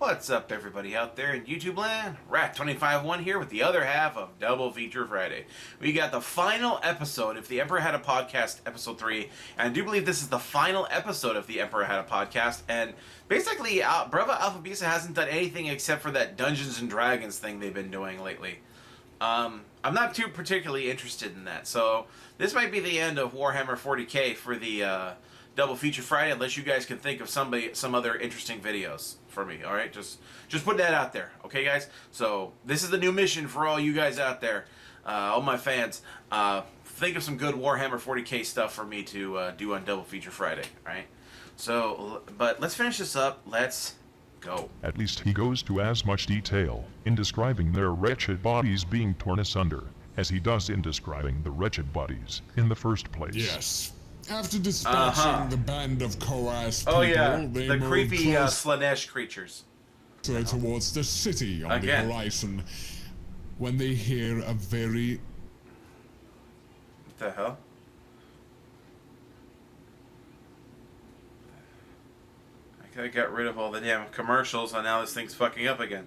What's up, everybody out there in YouTube land? Rat251 here with the other half of Double Feature Friday. We got the final episode of The Emperor Had a Podcast, Episode 3, and I do believe this is the final episode of The Emperor Had a Podcast, and basically, Bravo Alpha Bisa hasn't done anything except for that Dungeons & Dragons thing they've been doing lately. I'm not too particularly interested in that, so this might be the end of Warhammer 40k for the Double Feature Friday, unless you guys can think of some other interesting videos for me. All right, just put that out there, okay, guys? So this is the new mission for all you guys out there, all my fans. Think of some good Warhammer 40k stuff for me to do on Double Feature Friday. All right. So, but let's finish this up. Let's go. At least he goes to as much detail in describing their wretched bodies being torn asunder as he does in describing the wretched bodies in the first place. Yes. After dispatching the band of Koas people, they the moved creepy closer Slanesh creatures. Towards the city on the horizon, when they hear a very... What the hell? I got rid of all the damn commercials, and now this thing's fucking up again.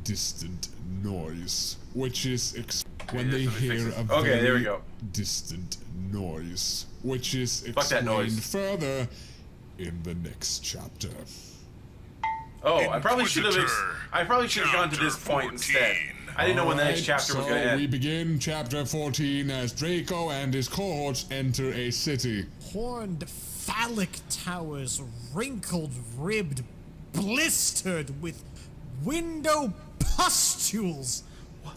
distant noise, which is when they hear a there we very go. distant noise, which is Fuck that noise. explained further in the next chapter. Oh, I probably should have gone to this point instead. I didn't know when the next chapter was going to end. We begin chapter 14 as Draco and his cohorts enter a city. Horned phallic towers, wrinkled, ribbed, blistered with window pustules.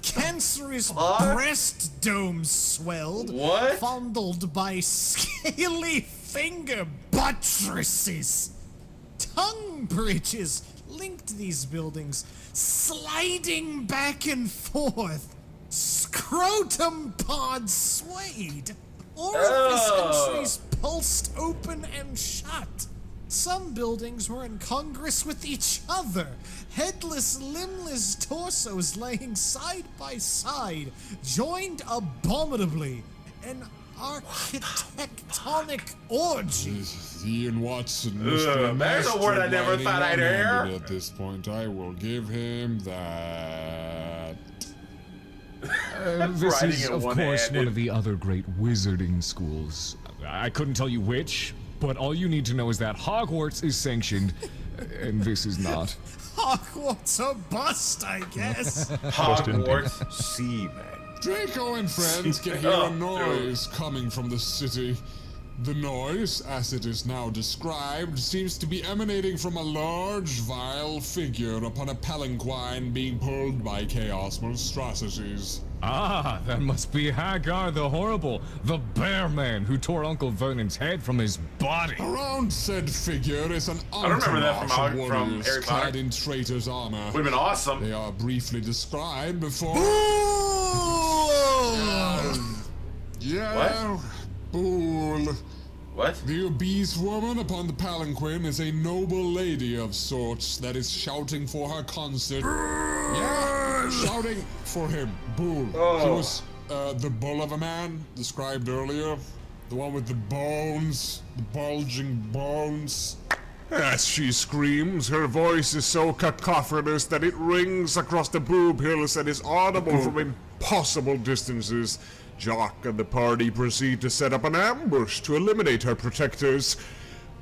Cancerous breast domes swelled, fondled by scaly finger buttresses. Tongue bridges linked these buildings, sliding back and forth. Scrotum pods swayed. Orifice entries pulsed open and shut. Some buildings were incongruous with each other. Headless, limbless torsos laying side by side, joined abominably. An architectonic orgy. Ian Watson, Mr. There's a word I never thought I'd hear. At this point, I will give him that. This is, of course, one of the other great wizarding schools. I couldn't tell you which, but all you need to know is that Hogwarts is sanctioned, and this is not. Hogwarts a bust, I guess. Hogwarts. Seaman. Draco and friends can hear a noise coming from the city. The noise, as it is now described, seems to be emanating from a large, vile figure upon a palanquin being pulled by chaos monstrosities. Ah, that must be Hagar the Horrible, the bear man who tore Uncle Vernon's head from his body. Around said figure is an remember that entourage of from warriors Harry Potter. clad in traitor's armor. Would've been awesome. They are briefly described before... Yeah. What? Bool. What? The obese woman upon the palanquin is a noble lady of sorts that is shouting for her concert. Yeah, shouting for him. Bull. He was the bull of a man described earlier. The one with the bones, the bulging bones. As she screams, her voice is so cacophonous that it rings across the boob hills and is audible from impossible distances. Jock and the party proceed to set up an ambush to eliminate her protectors.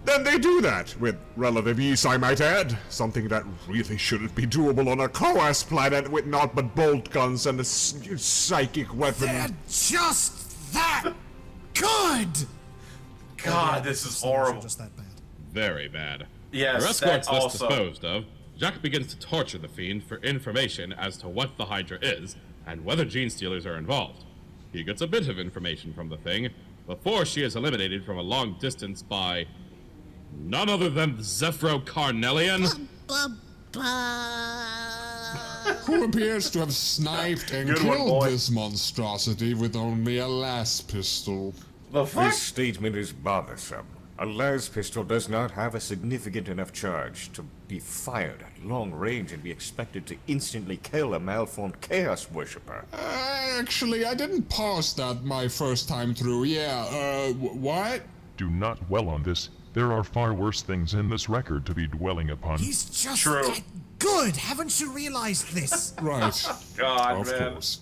Then they do that, with relative ease I might add, something that really shouldn't be doable on a Koas planet with naught but bolt guns and a psychic weapon. They're just that good! God, this is horrible. Just that bad. Very bad. Yes, Her escort's that thus also. disposed of, Jacques begins to torture the Fiend for information as to what the Hydra is, and whether gene stealers are involved. He gets a bit of information from the thing, before she is eliminated from a long distance by none other than Zephyro Carnelian. Who appears to have sniped and killed this monstrosity with only a las pistol. The fuck? This statement is bothersome. A las pistol does not have a significant enough charge to be fired at long range and be expected to instantly kill a malformed chaos worshipper. Actually, I didn't parse that my first time through. Yeah, what? Do not dwell on this. There are far worse things in this record to be dwelling upon. He's just True. that good. Haven't you realized this? Right. God, Of man. course.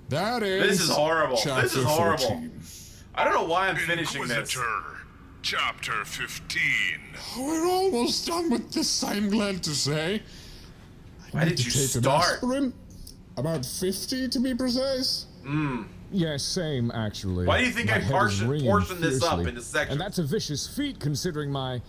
That is. This is horrible. This Chapter is horrible. 14. I don't know why I'm finishing this. Inquisitor, Chapter 15. We're almost done with this, I'm glad to say. Why did you Take an start? aspirin. About 50 to be precise. Yeah, same actually. Why do you think My I head is ringing portioned this up fiercely. into sections? And that's a vicious feat considering my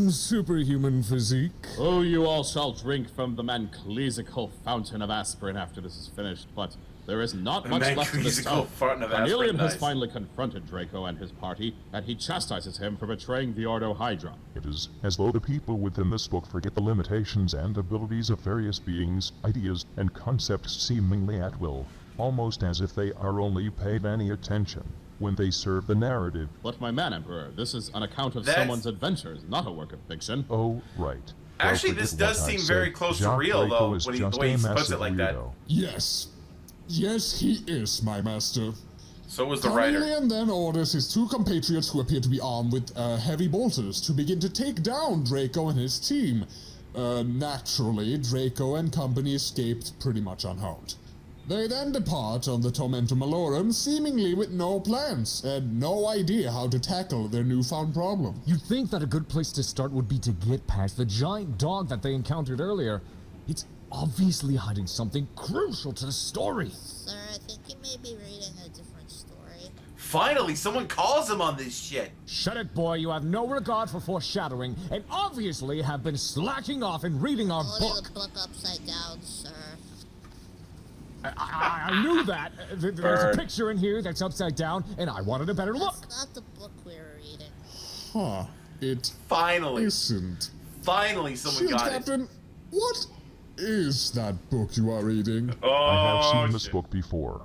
superhuman physique. Oh, you all shall drink from the manclesical fountain of aspirin after this is finished, but there is not much left to this manclesical tale. fountain of aspirin, Cornelian has nice. finally confronted Draco and his party, and he chastises him for betraying the Ordo Hydra. It is as though the people within this book forget the limitations and abilities of various beings, ideas, and concepts seemingly at will, almost as if they are only paid any attention when they serve the narrative. But my man, Emperor, this is an account of That's- someone's adventures, not a work of fiction. Oh, right. Actually, Don't this forget does what I seem very said. close to Jacques real, Draco though, is when he- just the way a he puts massive it like that. weirdo. Yes. Yes, he is, my master. So was the writer. Cornelian then orders his two compatriots, who appear to be armed with heavy bolters, to begin to take down Draco and his team. Naturally, Draco and company escaped pretty much unharmed. They then depart on the Tormentum Malorum, seemingly with no plans and no idea how to tackle their newfound problem. You'd think that a good place to start would be to get past the giant dog that they encountered earlier. It's obviously hiding something crucial to the story. Sir, I think you may be reading a different story. Finally, someone calls him on this shit. Shut it, boy. You have no regard for foreshadowing, and obviously have been slacking off and reading our Holding book. the book upside down, sir. I knew that. There's a Bird. picture in here that's upside down, and I wanted a better look. That's not the book we were reading. Huh. It Finally. isn't. Finally, someone Shield got it. Captain, what is that book you are reading? I have seen this shit. book before.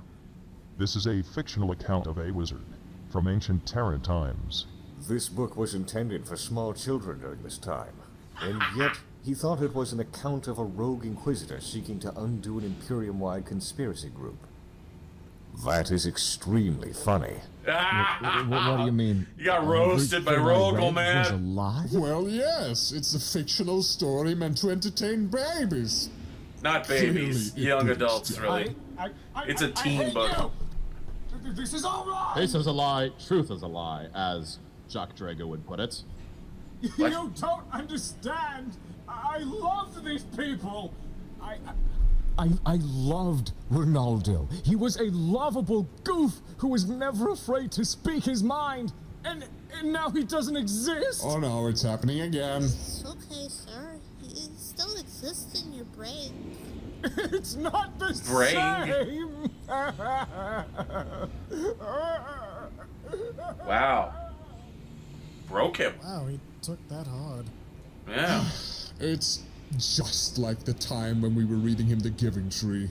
This is a fictional account of a wizard from ancient Terran times. This book was intended for small children during this time, and yet he thought it was an account of a rogue inquisitor seeking to undo an Imperium-wide conspiracy group. That is extremely funny. What do you mean? You got roasted by Rogel, man. Was a lie? Well, yes, it's a fictional story meant to entertain babies. Not babies, Clearly it young didn't. adults, really. It's a teen book. This is all wrong. Faith is a lie, truth is a lie, as Jacques Drago would put it. What? You don't understand. I loved these people. I loved Ronaldo. He was a lovable goof who was never afraid to speak his mind. And now he doesn't exist. Oh no, it's happening again. It's okay, sir. He still exists in your brain. It's not the Brain. same. Wow. Broke him. Wow, he took that hard. Yeah. It's just like the time when we were reading him The Giving Tree.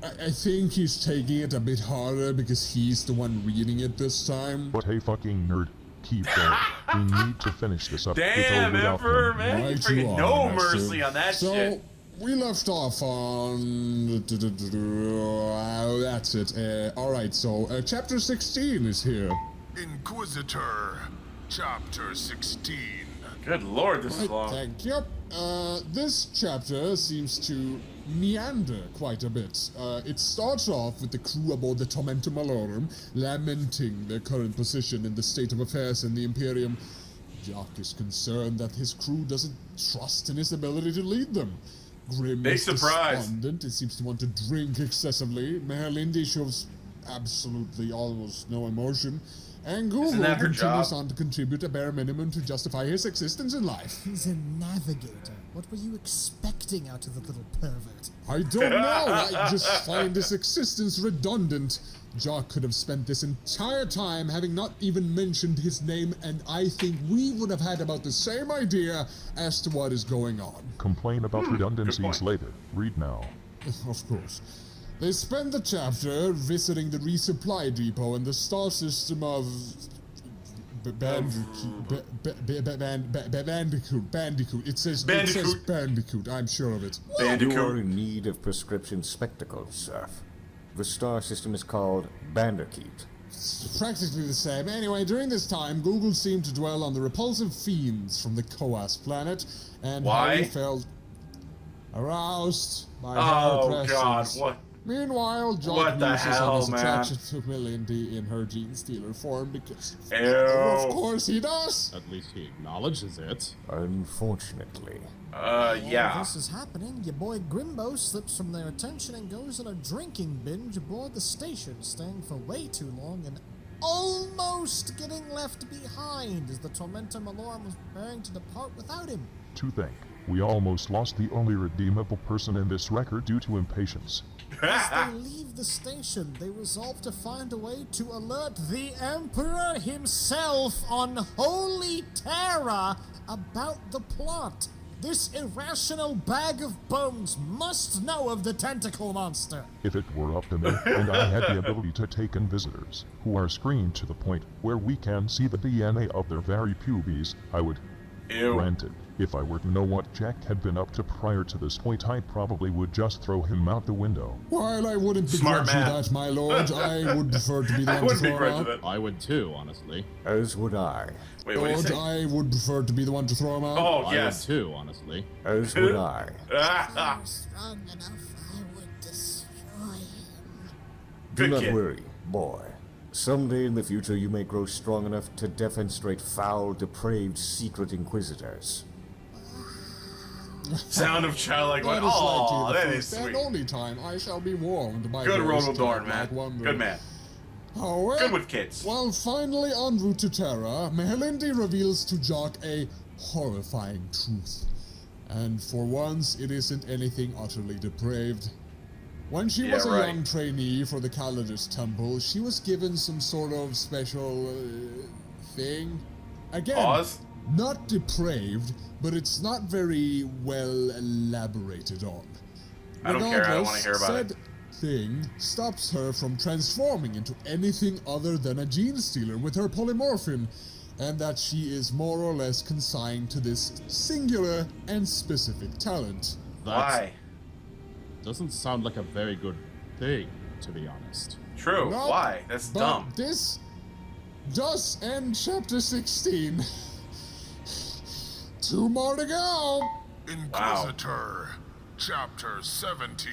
I think he's taking it a bit harder because he's the one reading it this time. But hey, fucking nerd, keep going. We need to finish this up with Damn, or without Emperor, him. man. You Right freaking you are, no Master. mercy on that so, shit. we left off on... that's it. Alright, so chapter 16 is here. Inquisitor, Chapter 16. Good lord, this is Right, long. thank you. This chapter seems to meander quite a bit. It starts off with the crew aboard the Tormentum Malorum lamenting their current position in the state of affairs in the Imperium. Jacques is concerned that his crew doesn't trust in his ability to lead them. Grim Big is surprise. despondent. It seems to want to drink excessively. Mayor Lindy shows absolutely almost no emotion. And Google Isn't that her continues job? on to contribute a bare minimum to justify his existence in life. He's a navigator. What were you expecting out of the little pervert? I don't know. I just find his existence redundant. Jacques could have spent this entire time having not even mentioned his name, and I think we would have had about the same idea as to what is going on. Complain about redundancies point. later. Read now. Of course. They spend the chapter visiting the resupply depot and the star system of Bandicoot. It says Bandicoot. I'm sure of it. You are Bandicoot. in need of prescription spectacles, sir. The star system is called Banderkeet. It's practically the same. Anyway, during this time, Google seemed to dwell on the repulsive fiends from the Koas planet, and Why? Harry felt aroused by Oh her God, presence. what? Meanwhile, Jock What the muses hell, on his man? attraction to Melindy in her gene stealer form because, Ew. of course, he does. At least he acknowledges it. Unfortunately. While Yeah. this is happening, your boy Grimbo slips from their attention and goes on a drinking binge aboard the station, staying for way too long and almost getting left behind as the Tormentum alarm was preparing to depart without him. To think, we almost lost the only redeemable person in this record due to impatience. As they leave the station, they resolve to find a way to alert the Emperor himself on Holy Terra about the plot. This irrational bag of bones must know of the tentacle monster. If it were up to me, and I had the ability to take in visitors, who are screened to the point where we can see the DNA of their very pubes, I would. Ew. Granted, if I were to know what Jack had been up to prior to this point, I probably would just throw him out the window. While I wouldn't Smart begrudge you man. that, my lord, I would prefer to be the I one to wouldn't throw him begrudge out. that. I would too, honestly. As would I. Wait, what do you Lord, say? I would prefer to be the one to throw him out. Oh, I yes. would too, honestly. As would I. If I were strong enough, I would destroy him. Do Good not kid. worry, boy. Someday in the future you may grow strong enough to defenestrate foul, depraved, secret inquisitors. Sound of childlike That one. is Oh, likely the that is first and sweet. only time I shall be warned by Good those Ronald Dorn, childlike man. wonders. Good man. However, Good with kids. while finally en route to Terra, Melindy reveals to Jock a horrifying truth. And for once, it isn't anything utterly depraved. When she was a right. young trainee for the Calidus Temple, she was given some sort of special thing. Again, Pause. not depraved, but it's not very well elaborated on. I don't care, I don't wanna hear about said it. thing stops her from transforming into anything other than a gene stealer with her polymorphin, and that she is more or less consigned to this singular and specific talent. Why? Doesn't sound like a very good thing, to be honest. True. Not- Why? That's but dumb. this does end chapter 16. 2 more to go! Inquisitor, Chapter 17.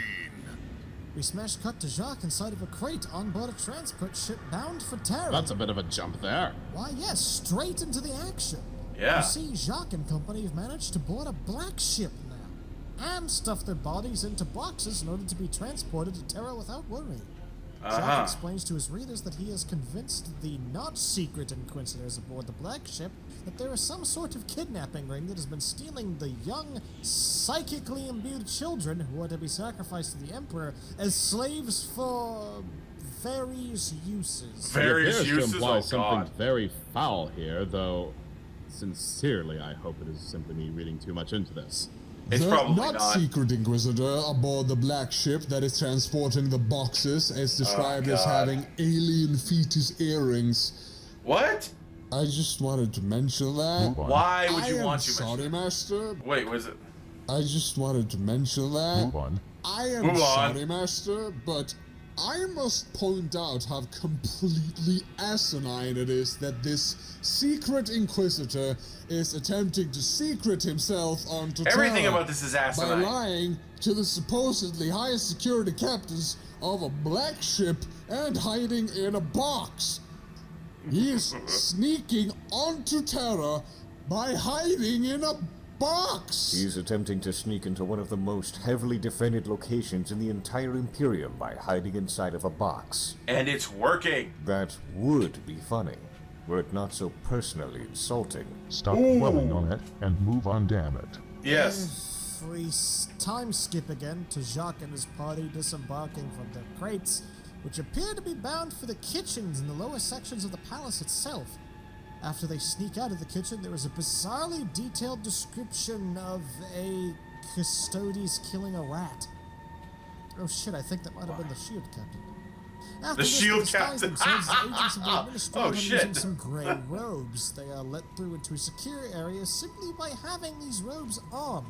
We smash cut to Jacques inside of a crate on board a transport ship bound for Terra. That's a bit of a jump there. Why, yes, straight into the action. Yeah. You see, Jacques and company have managed to board a black ship now, and stuff their bodies into boxes in order to be transported to Terra without worry. Jacques explains to his readers that he has convinced the not-secret Inquisitors aboard the black ship that there is some sort of kidnapping ring that has been stealing the young, psychically imbued children who are to be sacrificed to the Emperor as slaves for various uses. Various it appears uses? to imply Oh, something God. very foul here, though sincerely I hope it is simply me reading too much into this. It's the probably not not. secret Inquisitor aboard the black ship that is transporting the boxes is described as God. having alien fetus earrings. What? I just wanted to mention that. Move on. Why would I you am want to sorry, mention? Master. Wait, was it? I just wanted to mention that. Move on. I am Move on. sorry, Master, but I must point out how completely asinine it is that this secret Inquisitor is attempting to secret himself onto Everything Terra about this is by asinine. lying to the supposedly highest security captains of a black ship and hiding in a box. He is sneaking onto Terra by hiding in a box. He's attempting to sneak into one of the most heavily defended locations in the entire Imperium by hiding inside of a box. And it's working. That would be funny, were it not so personally insulting. Stop dwelling on it and move on, damn it. Yes. If we time skip again to Jacques and his party disembarking from their crates, which appear to be bound for the kitchens in the lower sections of the palace itself. After they sneak out of the kitchen, there is a bizarrely detailed description of a custodes killing a rat. Oh shit, I think that might have been the shield captain. After The this, shield they disguise captain. themselves as agents of the Administrator Oh, shit. using some grey robes. They are let through into a secure area simply by having these robes on.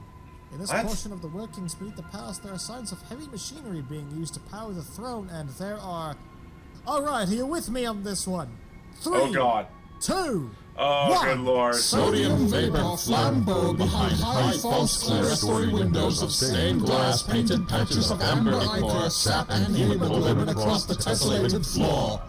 In this What? portion of the workings beneath the palace, there are signs of heavy machinery being used to power the throne, and there are Alright, are you with me on this one? 3, Oh god. 2, Oh 1. good lord. Sodium vapor flambeau behind high false clerestory windows of stained glass, painted patches of amber ichor, sap, and hemoglobin across the tessellated floor.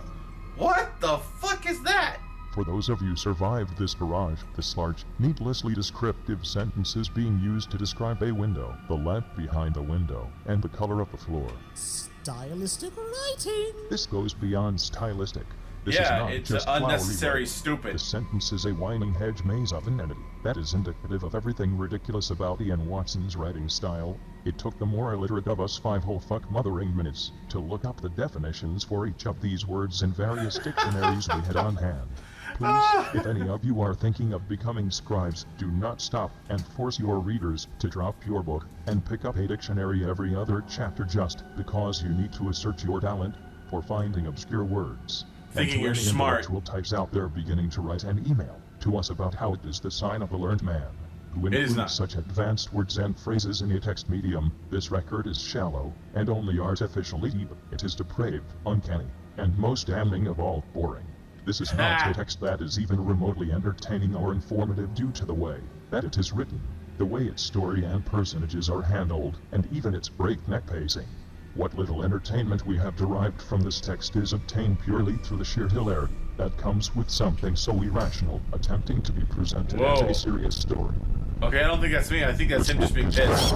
What the fuck is that? For those of you survived this barrage, this large, needlessly descriptive sentence is being used to describe a window, the lamp behind the window, and the color of the floor. Stylistic writing! This goes beyond stylistic. This is Yeah, not it's just flowery unnecessary writing. stupid. The sentence is a whining hedge maze of inanity that is indicative of everything ridiculous about Ian Watson's writing style. It took the more illiterate of us 5 whole fuck mothering minutes to look up the definitions for each of these words in various dictionaries we had on hand. Please, if any of you are thinking of becoming scribes, do not stop and force your readers to drop your book and pick up a dictionary every other chapter just because you need to assert your talent for finding obscure words. Thinking And to you're any smart. intellectual types out there beginning to write an email to us about how it is the sign of a learned man who It is includes not. such advanced words and phrases in a text medium, this record is shallow and only artificially deep. It is depraved, uncanny, and most damning of all, boring. This is not a text that is even remotely entertaining or informative due to the way that it is written, the way its story and personages are handled, and even its breakneck pacing. What little entertainment we have derived from this text is obtained purely through the sheer hilarity that comes with something so irrational attempting to be presented as Whoa. a serious story. Okay, I don't think that's me. I think that's him just being pissed.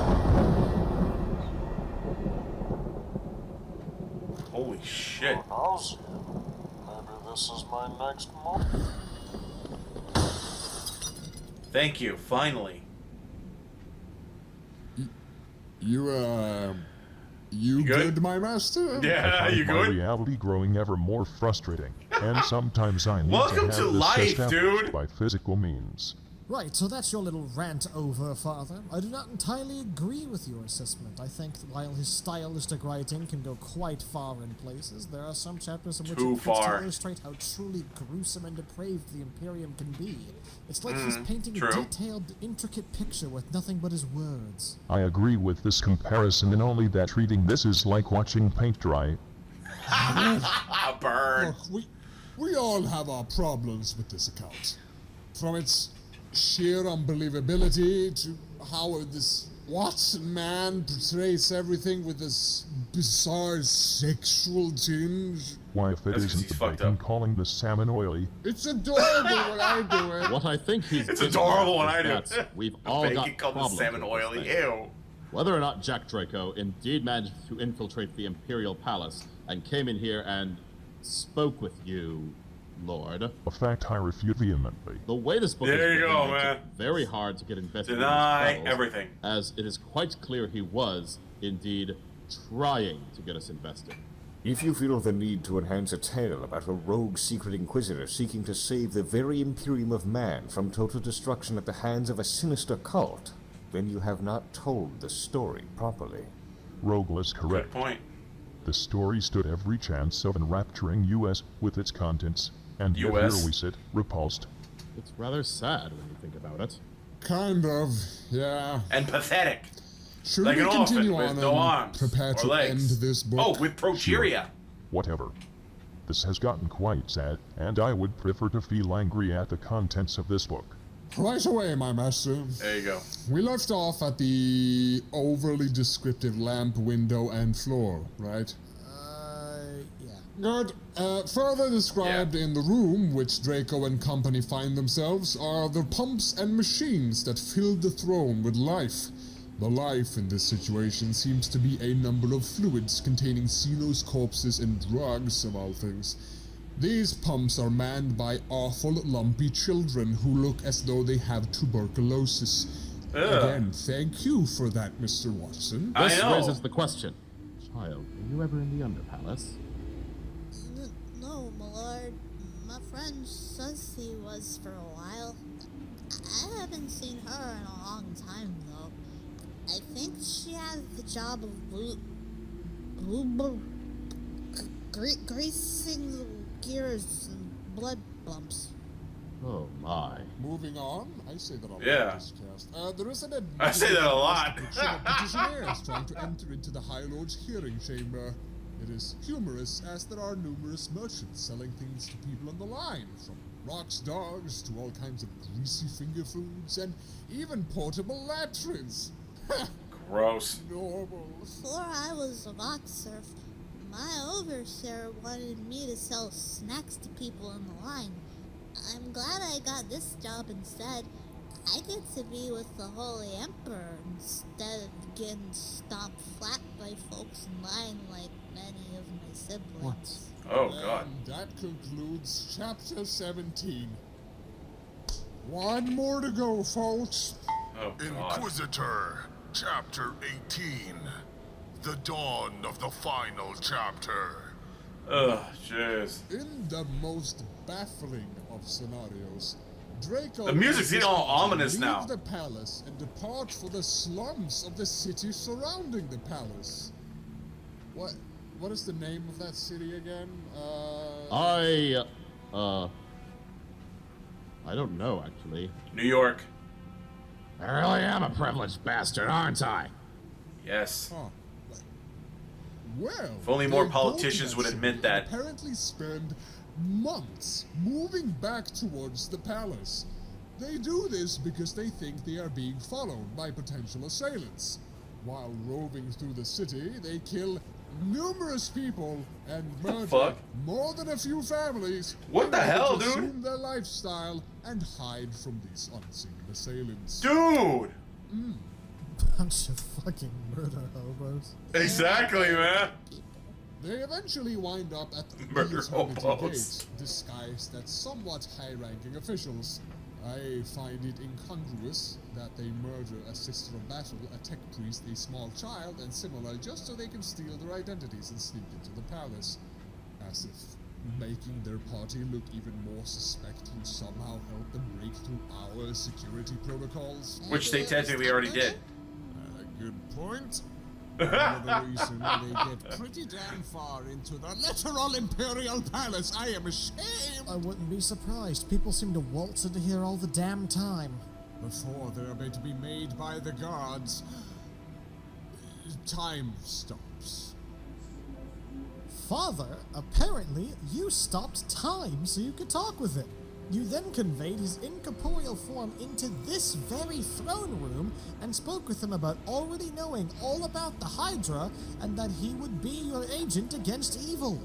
Holy shit. Who knows? Maybe this is my next move. Thank you, finally. You good? good, my master? Yeah, I you find my good? reality growing ever more frustrating, and sometimes I need Welcome to to have this life, established dude. by physical means. Right, so that's your little rant over, Father. I do not entirely agree with your assessment. I think that while his stylistic writing can go quite far in places, there are some chapters in which Too it picks far. to illustrate how truly gruesome and depraved the Imperium can be. It's like he's painting true. a detailed, intricate picture with nothing but his words. I agree with this comparison in only that reading this is like watching paint dry. Ah, burn. Look, we all have our problems with this account. From its sheer unbelievability to how this Watson man portrays everything with this bizarre sexual tinge. Why, if it That's 'cause isn't he's the fucked bacon up. calling the salmon oily, It's adorable when I do it. What I think he's It's getting adorable at when is I do. that We've all Bacon got called the problems salmon with this oily. thing. Ew. Whether or not Jack Draco indeed managed to infiltrate the Imperial Palace and came in here and spoke with you, Lord, a fact I refute vehemently. the way this book There is you written go, makes man. it very hard to get invested Deny in these battles, everything. as it is quite clear he was indeed trying to get us invested. If you feel the need to enhance a tale about a rogue secret inquisitor seeking to save the very Imperium of Man from total destruction at the hands of a sinister cult, then you have not told the story properly. Rogueless Good correct. point. The story stood every chance of enrapturing us with its contents, and yet here US? we sit, repulsed. It's rather sad when you think about it. Kind of, yeah. And pathetic. Should Like we an elephant continue with on no and arms prepare or to end legs. this book? Oh, with progeria. Whatever. This has gotten quite sad, and I would prefer to feel angry at the contents of this book. Right away, my master. There you go. We left off at the overly descriptive lamp, window, and floor, right? Yeah. Good. Further described in the room which Draco and company find themselves are the pumps and machines that filled the throne with life. The life in this situation seems to be a number of fluids containing Xenos corpses and drugs, of all things. These pumps are manned by awful, lumpy children who look as though they have tuberculosis. Again, thank you for that, Mr. Watson. I This know. raises the question. Child, were you ever in the Underpalace? No, my lord. My friend says he was for a while. I haven't seen her in a long time, though. I think she has the job of greasing the gears and blood bumps. Oh my. Moving on, I say that a lot Yeah. in this cast. There is an I say that a lot. depiction of petitioners trying to enter into the High Lord's hearing chamber. It is humorous as there are numerous merchants selling things to people on the line, from rocks dogs to all kinds of greasy finger foods and even portable latrines. Gross. Normal. Before I was a rock surf, my overseer wanted me to sell snacks to people in the line. I'm glad I got this job instead. I get to be with the Holy Emperor instead of getting stomped flat by folks in line like many of my siblings. Oh, God. And that concludes chapter 17. One more to go, folks. Oh, God. Inquisitor, chapter 18. The dawn of the final chapter. Ugh, jeez. In the most baffling of scenarios, Draco The music's getting all ominous leave now. the palace and depart for the slums of the city surrounding the palace. What is the name of that city again? I don't know, actually. New York. I really am a privileged bastard, aren't I? Yes. Huh. Well, If only more they go to politicians that would city admit and that. Apparently spend months moving back towards the palace. They do this because they think they are being followed by potential assailants. While roving through the city, they kill numerous people and murder fuck? more than a few families. What in the order hell, to dude? assume their lifestyle and hide from these unseen assailants. Dude! Bunch of fucking murder hobos. Exactly, man. They eventually wind up at the Murder Eternity hobos. Gate, disguised as somewhat high-ranking officials. I find it incongruous that they murder a sister of battle, a tech priest, a small child, and similar just so they can steal their identities and sneak into the palace. As if making their party look even more suspect would somehow help them break through our security protocols. Which they technically already did. Good point. Another reason they get pretty damn far into the literal Imperial Palace. I am ashamed. I wouldn't be surprised. People seem to waltz into here all the damn time. Before they're about to be made by the guards, time stops. Father, apparently you stopped time so you could talk with him. You then conveyed his incorporeal form into this very throne room and spoke with him about already knowing all about the Hydra and that he would be your agent against evil.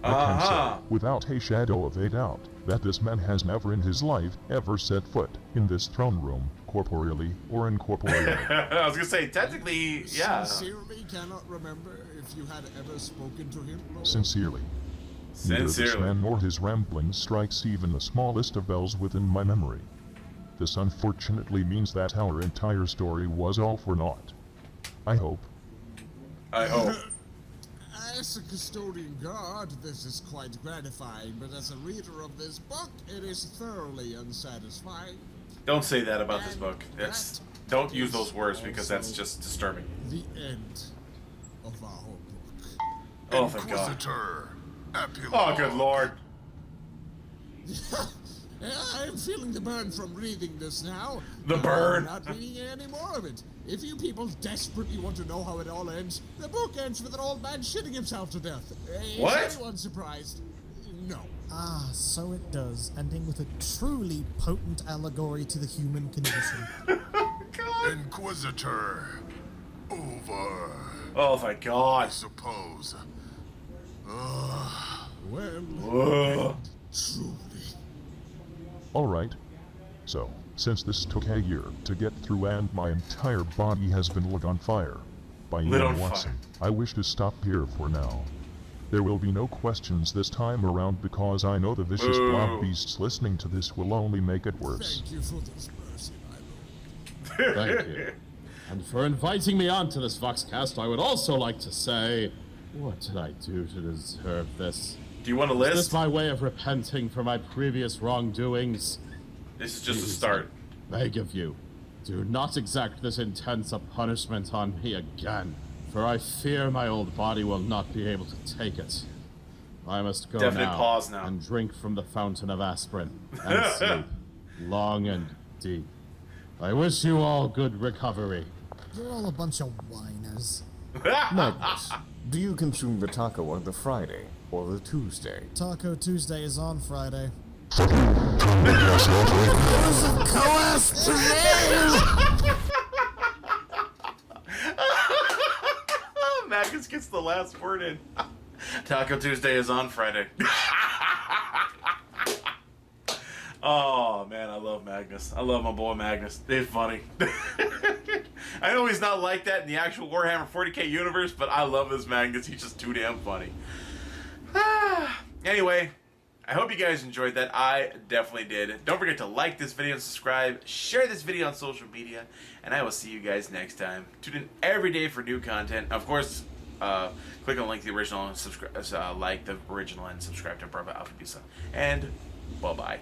I can say, without a shadow of a doubt, that this man has never in his life ever set foot in this throne room, corporeally or incorporeally. I was gonna say, technically, yeah. Sincerely cannot remember if you had ever spoken to him. Sincerely. Neither this Sincerely. man nor his ramblings strikes even the smallest of bells within my memory. This unfortunately means that our entire story was all for naught. I hope. I hope. As a custodian guard, this is quite gratifying, but as a reader of this book, it is thoroughly unsatisfying. Don't say that about this book. That's don't use those words because that's just disturbing. The end of our whole book. Oh, thank God. Inquisitor, epilogue. Oh, good Lord. I'm feeling the burn from reading this now. The burn. I'm not reading any more of it. If you people desperately want to know how it all ends, the book ends with an old man shitting himself to death. What? Is anyone surprised? No. Ah, so it does, ending with a truly potent allegory to the human condition. Inquisitor, over. Oh, thank God. I suppose. Well, truly. Alright. So, since this took a year to get through and my entire body has been lit on fire by Lit Ian on Watson, fire. I wish to stop here for now. There will be no questions this time around because I know the vicious Boo. blob beasts listening to this will only make it worse. Thank you for this mercy, my lord. Thank you. And for inviting me onto this Voxcast, I would also like to say, what did I do to deserve this? Do you want a Is this list? my way of repenting for my previous wrongdoings? This is just a Please, start. I beg of you, do not exact this intense a punishment on me again, for I fear my old body will not be able to take it. I must go Definite now, pause now. and drink from the fountain of aspirin and sleep long and deep. I wish you all good recovery. You're all a bunch of whiners. Magnus, do you consume the taco on the Friday or the Tuesday? Taco Tuesday is on Friday. Magnus gets the last word in. Taco Tuesday is on Friday. Oh man, I love Magnus. I love my boy Magnus. He's funny. I know he's not like that in the actual Warhammer 40k universe, but I love this Magnus. He's just too damn funny. Anyway, I hope you guys enjoyed that. I definitely did. Don't forget to like this video and subscribe. Share this video on social media. And I will see you guys next time. Tune in every day for new content. Of course, click on the link to the original and subscribe, like the original and subscribe to Brava Alpha Bisa. And bye-bye.